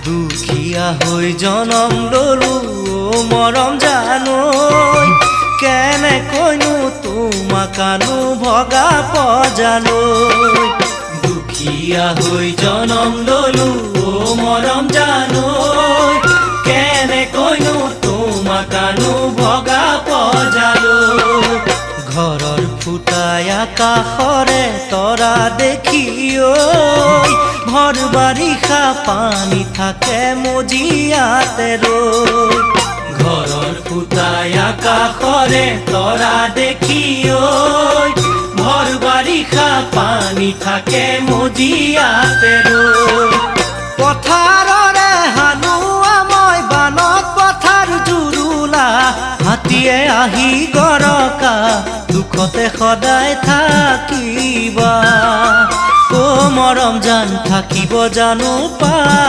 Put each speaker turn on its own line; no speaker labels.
দুখীয়া হৈ জনম ললো মৰম জানৈ কেনেকৈনো তোমাকানো ভগা পজানৈ দুখীয়া হৈ জনম ললো মৰম জানৈ কেনেকৈনো তোমাকানো ভগা পজানৈ ঘৰৰ ফুটাই আকাশৰে তৰা দেখি ভৰ বাৰিষা পানী থাকে মজিয়াতে ৰৈ ঘৰৰ ফুটাই আকাশৰে তৰা দেখি ভৰ বাৰিষা পানী থাকে মজিয়াতে ৰৈ পথাৰৰে হালোৱা মই বানত পথাৰ জুৰুলা হাতীয়ে আহি গৰকা দুখতে সদায় থাকিবা মৰম জান থাকিব জানো পা